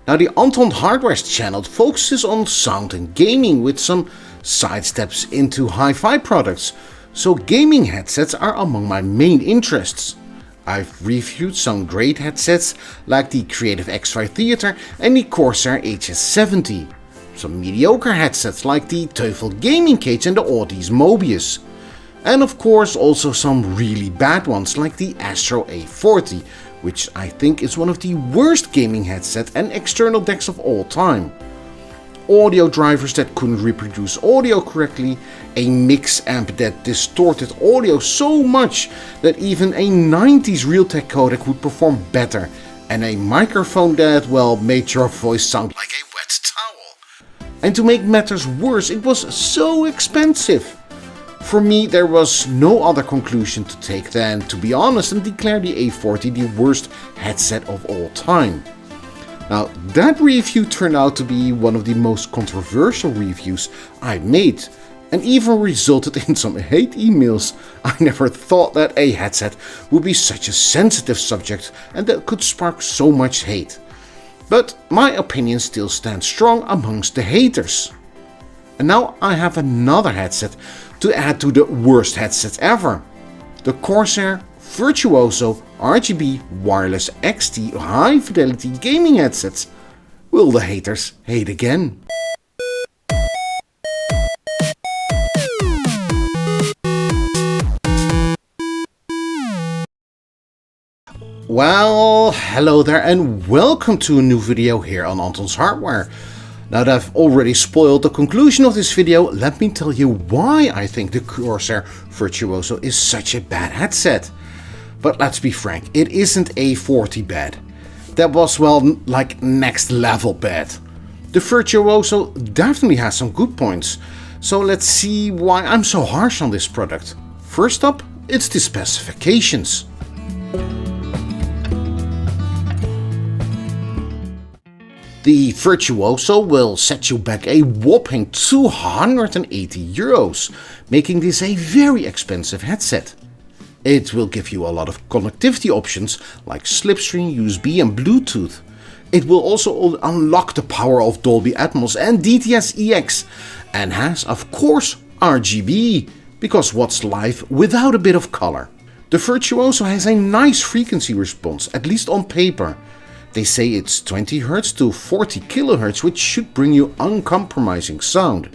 Now the Antons Hardware channel focuses on sound and gaming with some sidesteps into hi-fi products, so gaming headsets are among my main interests. I've reviewed some great headsets like the Creative X5 Theater and the Corsair HS70. Some mediocre headsets like the Teugel Gaming Cage and the Audeze Mobius. And of course also some really bad ones like the Astro A40, which I think is one of the worst gaming headset and external dacs of all time. Audio drivers that couldn't reproduce audio correctly, a mixamp that distorted audio so much that even a 90s realtek codec would perform better, and a microphone that, well, made your voice sound like a wet towel. And to make matters worse, it was so expensive. For me, there was no other conclusion to take than, to be honest, and declare the A40 the worst headset of all time. Now, that review turned out to be one of the most controversial reviews I made, and even resulted in some hate emails. I never thought that a headset would be such a sensitive subject and that could spark so much hate. But my opinion still stands strong amongst the haters. And now I have another headset to add to the worst headsets ever. The Corsair Virtuoso RGB wireless XT high fidelity gaming headsets. Will the haters hate again? Well, hello there and welcome to a new video here on Antons Hardware. Now that I've already spoiled the conclusion of this video, let me tell you why I think the Corsair Virtuoso is such a bad headset. But let's be frank, it isn't A40 bad. That was, well, like next level bad. The Virtuoso definitely has some good points, so let's see why I'm so harsh on this product. First up, it's the specifications. The Virtuoso will set you back a whopping €280, making this a very expensive headset. It will give you a lot of connectivity options like slipstream, USB and Bluetooth. It will also unlock the power of Dolby Atmos and DTS EX, and has of course RGB, because what's life without a bit of color? The Virtuoso has a nice frequency response, at least on paper. They say it's 20 Hz to 40 kHz, which should bring you uncompromising sound.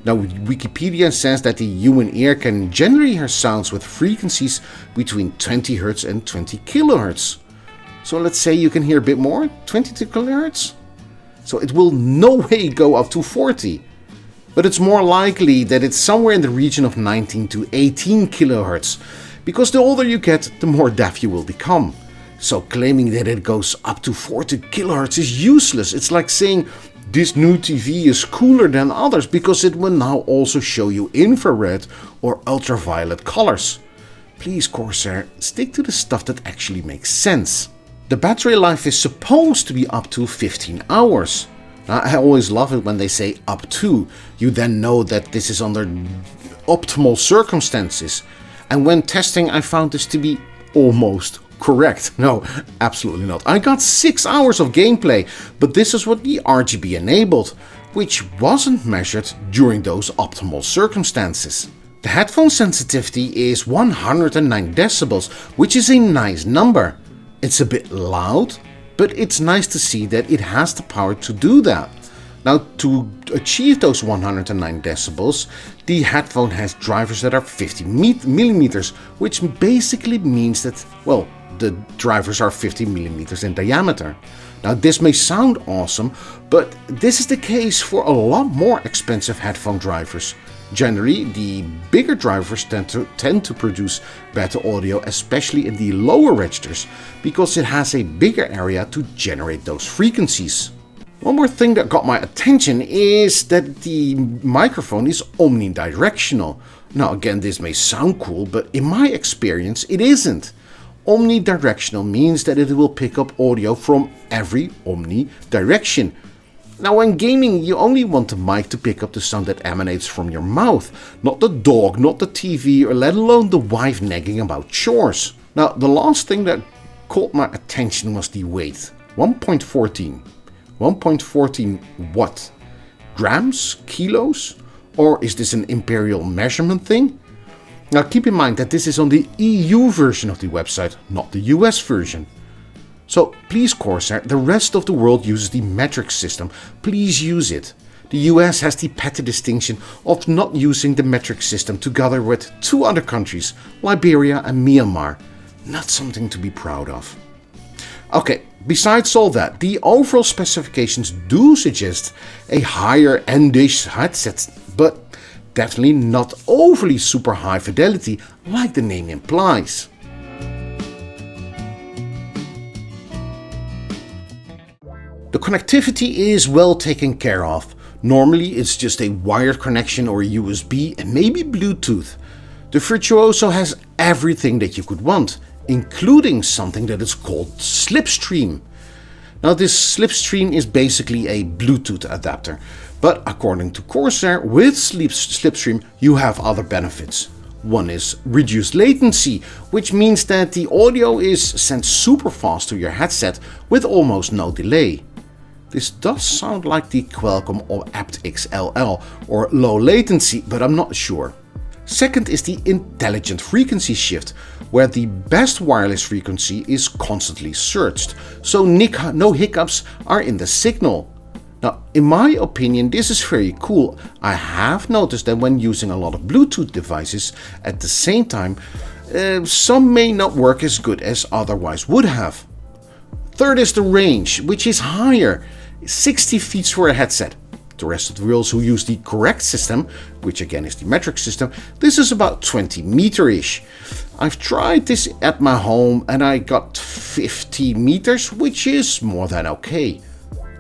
Now, Wikipedia says that the human ear can generally hear sounds with frequencies between 20 Hz and 20 kHz. So let's say you can hear a bit more, 22 kHz? So it will no way go up to 40. But it's more likely that it's somewhere in the region of 19 to 18 kHz, because the older you get, the more deaf you will become. So claiming that it goes up to 40 kHz is useless. It's like saying this new TV is cooler than others because it will now also show you infrared or ultraviolet colors. Please, Corsair, stick to the stuff that actually makes sense. The battery life is supposed to be up to 15 hours. Now, I always love it when they say up to. You then know that this is under optimal circumstances. And when testing, I found this to be almost correct. No, absolutely not. I got 6 hours of gameplay, but this is what the RGB enabled, which wasn't measured during those optimal circumstances. The headphone sensitivity is 109 decibels, which is a nice number. It's a bit loud, but it's nice to see that it has the power to do that. Now, to achieve those 109 decibels, the headphone has drivers that are 50 millimeters, which basically means that, well, the drivers are 50 millimeters in diameter. Now, this may sound awesome, but this is the case for a lot more expensive headphone drivers. Generally, the bigger drivers tend to produce better audio, especially in the lower registers, because it has a bigger area to generate those frequencies. One more thing that got my attention is that the microphone is omnidirectional. Now again, this may sound cool, but in my experience it isn't. Omnidirectional means that it will pick up audio from every omnidirection. Now when gaming, you only want the mic to pick up the sound that emanates from your mouth, not the dog, not the TV, or let alone the wife nagging about chores. Now the last thing that caught my attention was the weight, 1.14. 1.14 what? Grams? Kilos? Or is this an imperial measurement thing? Now keep in mind that this is on the EU version of the website, not the US version. So please Corsair, the rest of the world uses the metric system. Please use it. The US has the petty distinction of not using the metric system together with 2 other countries, Liberia and Myanmar. Not something to be proud of. Okay, besides all that, the overall specifications do suggest a higher end-ish headset, but definitely not overly super high fidelity like the name implies. The connectivity is well taken care of. Normally it's just a wired connection or USB and maybe Bluetooth. The Virtuoso has everything that you could want, including something that is called Slipstream. Now this Slipstream is basically a Bluetooth adapter, but according to Corsair, with Slipstream you have other benefits. One is reduced latency, which means that the audio is sent super fast to your headset with almost no delay. This does sound like the Qualcomm or aptX LL or low latency, but I'm not sure. Second is the intelligent frequency shift, where the best wireless frequency is constantly searched, so no hiccups are in the signal. Now, in my opinion, this is very cool. I have noticed that when using a lot of Bluetooth devices at the same time, some may not work as good as otherwise would have. Third is the range, which is higher, 60 feet for a headset. The rest of the wheels who use the correct system, which again is the metric system, this is about 20 meter-ish. I've tried this at my home and I got 50 meters, which is more than okay.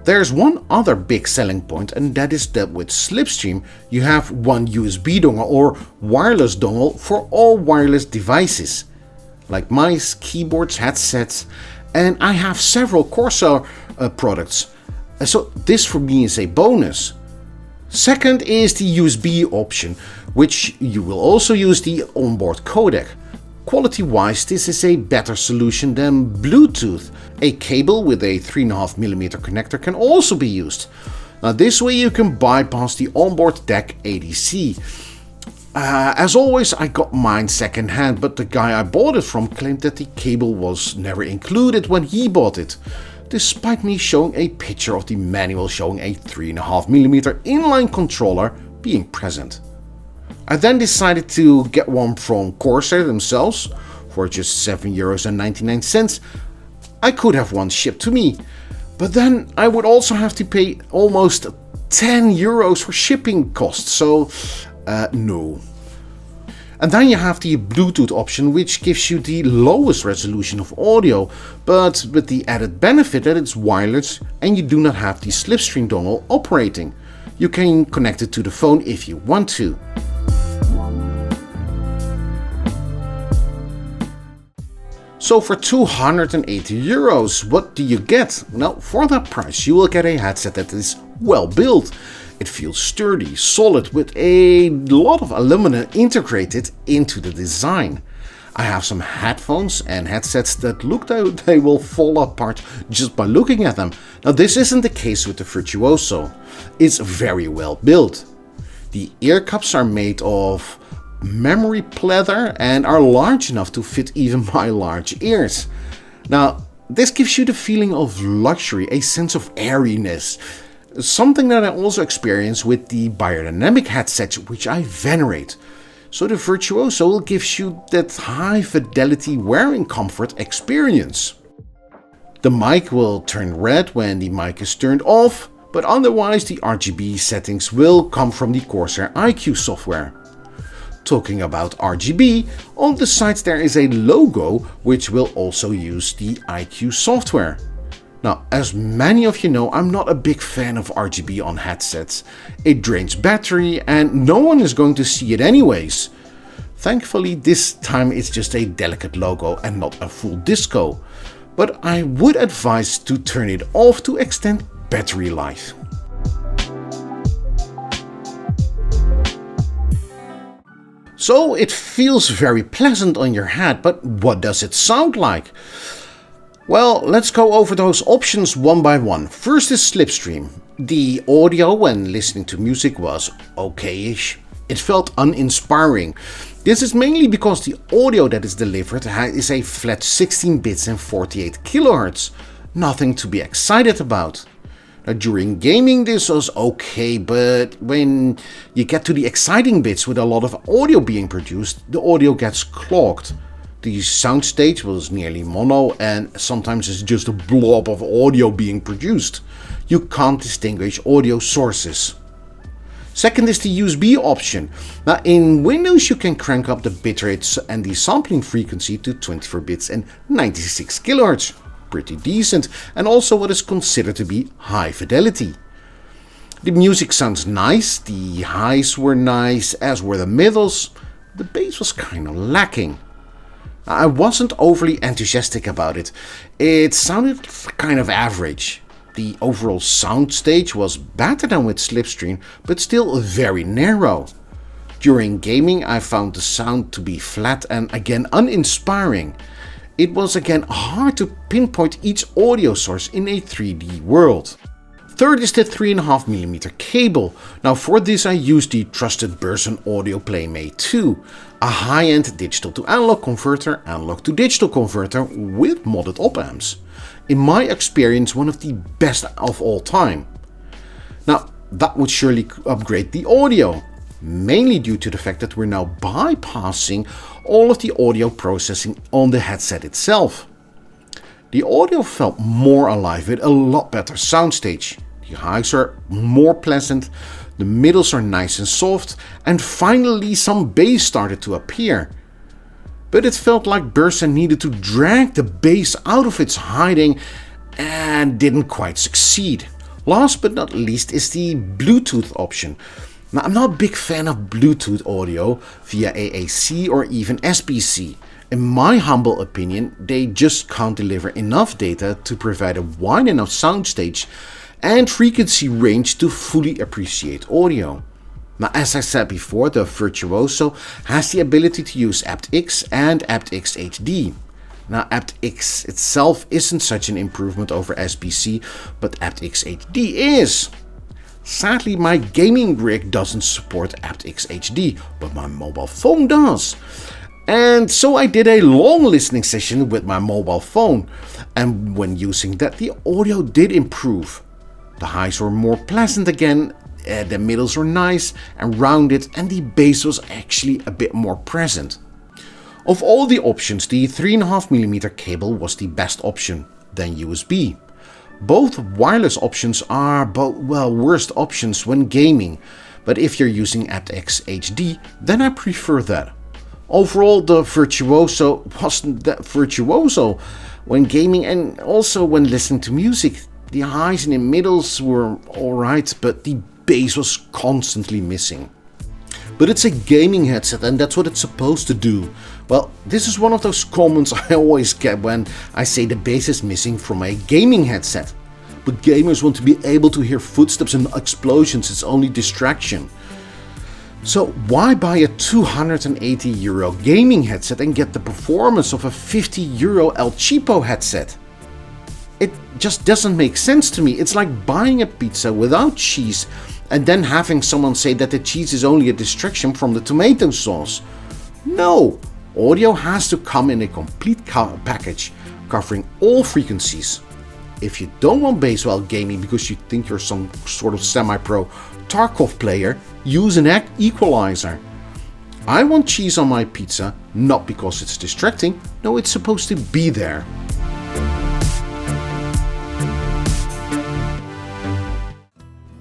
There's one other big selling point, and that is that with Slipstream you have one USB dongle or wireless dongle for all wireless devices, like mice, keyboards, headsets, and I have several Corsair products. So this for me is a bonus. Second is the USB option, which you will also use the onboard codec. Quality wise, this is a better solution than Bluetooth. A cable with a 3.5mm connector can also be used. Now this way you can bypass the onboard DAC ADC. As always, I got mine second hand, but the guy I bought it from claimed that the cable was never included when he bought it, despite me showing a picture of the manual showing a 3.5mm inline controller being present. I then decided to get one from Corsair themselves for just €7.99. I could have one shipped to me, but then I would also have to pay almost €10 for shipping costs, so no. And then you have the Bluetooth option, which gives you the lowest resolution of audio, but with the added benefit that it's wireless and you do not have the Slipstream dongle operating. You can connect it to the phone if you want to. So for €280, what do you get? Now, for that price you will get a headset that is well built. It feels sturdy, solid, with a lot of aluminum integrated into the design. I have some headphones and headsets that look like they will fall apart just by looking at them. Now this isn't the case with the Virtuoso. It's very well built. The ear cups are made of memory pleather and are large enough to fit even my large ears. Now this gives you the feeling of luxury, a sense of airiness. Something that I also experience with the biodynamic headsets, which I venerate. So the Virtuoso will give you that high fidelity wearing comfort experience. The mic will turn red when the mic is turned off, but otherwise the RGB settings will come from the Corsair IQ software. Talking about RGB, on the sides there is a logo which will also use the IQ software. Now, as many of you know, I'm not a big fan of RGB on headsets. It drains battery and no one is going to see it anyways. Thankfully, this time it's just a delicate logo and not a full disco. But I would advise to turn it off to extend battery life. So it feels very pleasant on your head, but what does it sound like? Well, let's go over those options one by one. First is slipstream. The audio when listening to music was okay-ish. It felt uninspiring. This is mainly because the audio that is delivered is a flat 16 bits and 48 kHz. Nothing to be excited about. Now, during gaming this was okay, but when you get to the exciting bits with a lot of audio being produced, the audio gets clogged. The soundstage was nearly mono and sometimes it's just a blob of audio being produced. You can't distinguish audio sources. Second is the USB option. Now in Windows you can crank up the bitrate and the sampling frequency to 24 bits and 96 kHz. Pretty decent, and also what is considered to be high fidelity. The music sounds nice, the highs were nice, as were the middles. The bass was kind of lacking. I wasn't overly enthusiastic about it. It sounded kind of average. The overall sound stage was better than with slipstream, but still very narrow. During gaming I found the sound to be flat and again uninspiring. It was again hard to pinpoint each audio source in a 3D world. Third is the 3.5mm cable. Now for this I used the trusted Burson Audio Playmate 2, a high-end digital to analog converter, analog to digital converter with modded op-amps. In my experience one of the best of all time. Now that would surely upgrade the audio, mainly due to the fact that we're now bypassing all of the audio processing on the headset itself. The audio felt more alive with a lot better soundstage. The highs are more pleasant, the middles are nice and soft, and finally some bass started to appear. But it felt like Burson needed to drag the bass out of its hiding and didn't quite succeed. Last but not least is the Bluetooth option. Now, I'm not a big fan of Bluetooth audio via AAC or even SBC. In my humble opinion, they just can't deliver enough data to provide a wide enough soundstage and frequency range to fully appreciate audio. Now, as I said before, the Virtuoso has the ability to use aptX and aptX HD. Now, aptX itself isn't such an improvement over SBC, but aptX HD is. Sadly, my gaming rig doesn't support aptX HD, but my mobile phone does. And so I did a long listening session with my mobile phone, and when using that, the audio did improve. The highs were more pleasant again, the middles were nice and rounded, and the bass was actually a bit more present. Of all the options, the 3.5mm cable was the best option, then USB. Both wireless options are worst options when gaming, but if you're using aptX HD, then I prefer that. Overall, the Virtuoso wasn't that virtuoso when gaming and also when listening to music. The highs and the middles were alright, but the bass was constantly missing. But it's a gaming headset and that's what it's supposed to do. Well, this is one of those comments I always get when I say the bass is missing from a gaming headset. But gamers want to be able to hear footsteps and explosions, it's only distraction. So why buy a €280 gaming headset and get the performance of a €50 El Cheapo headset? It just doesn't make sense to me. It's like buying a pizza without cheese and then having someone say that the cheese is only a distraction from the tomato sauce. No, audio has to come in a complete package, covering all frequencies. If you don't want bass while gaming because you think you're some sort of semi-pro Tarkov player, use an equalizer. I want cheese on my pizza, not because it's distracting, no, it's supposed to be there.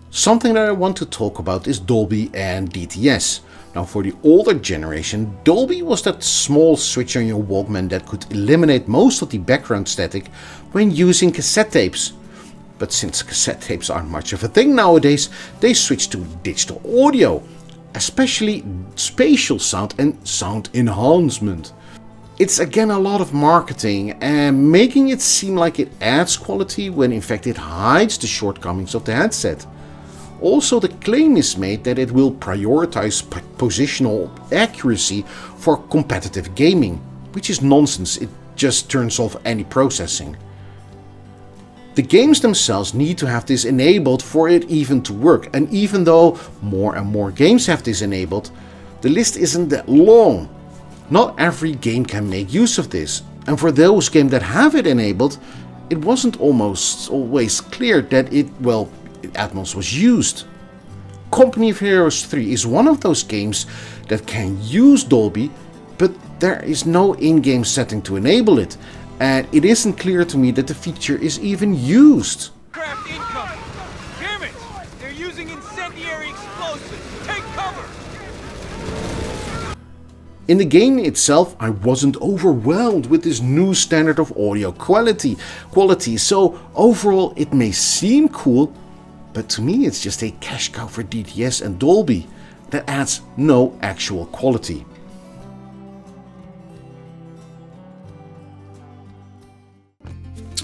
Something that I want to talk about is Dolby and DTS. Now for the older generation, Dolby was that small switch on your Walkman that could eliminate most of the background static when using cassette tapes. But since cassette tapes aren't much of a thing nowadays, they switched to digital audio, especially spatial sound and sound enhancement. It's again a lot of marketing and making it seem like it adds quality when in fact it hides the shortcomings of the headset. Also, the claim is made that it will prioritize positional accuracy for competitive gaming, which is nonsense, it just turns off any processing. The games themselves need to have this enabled for it even to work, and even though more and more games have this enabled, the list isn't that long. Not every game can make use of this, and for those games that have it enabled, it wasn't almost always clear that Atmos was used. Company of Heroes 3 is one of those games that can use Dolby, but there is no in-game setting to enable it, and it isn't clear to me that the feature is even used. Craft incoming! Damn it! They're using incendiary explosives! Take cover! In the game itself, I wasn't overwhelmed with this new standard of audio quality, so overall it may seem cool, but to me it's just a cash cow for DTS and Dolby that adds no actual quality.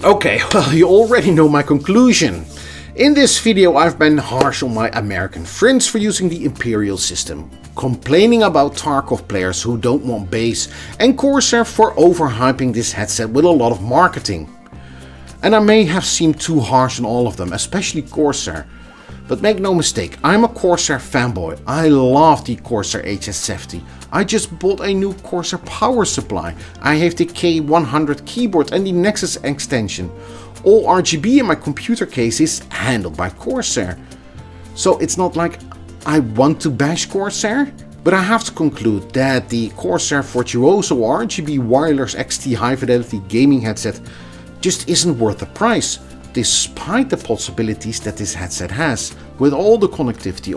Okay, well, you already know my conclusion. In this video I've been harsh on my American friends for using the Imperial system, complaining about Tarkov players who don't want bass, and Corsair for overhyping this headset with a lot of marketing. And I may have seemed too harsh on all of them, especially Corsair. But make no mistake, I'm a Corsair fanboy. I love the Corsair HS70. I just bought a new Corsair power supply. I have the K100 keyboard and the Nexus extension. All RGB in my computer case is handled by Corsair. So it's not like I want to bash Corsair, but I have to conclude that the Corsair Virtuoso RGB wireless XT high fidelity gaming headset just isn't worth the price, despite the possibilities that this headset has, with all the connectivity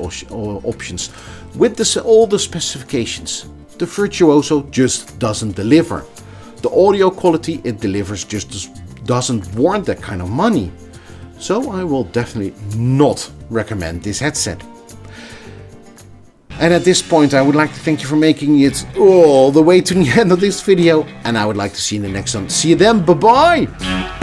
options, with all the specifications. The Virtuoso just doesn't deliver. The audio quality it delivers just doesn't warrant that kind of money. So I will definitely not recommend this headset. And at this point I would like to thank you for making it all the way to the end of this video, and I would like to see you in the next one. See you then, bye bye!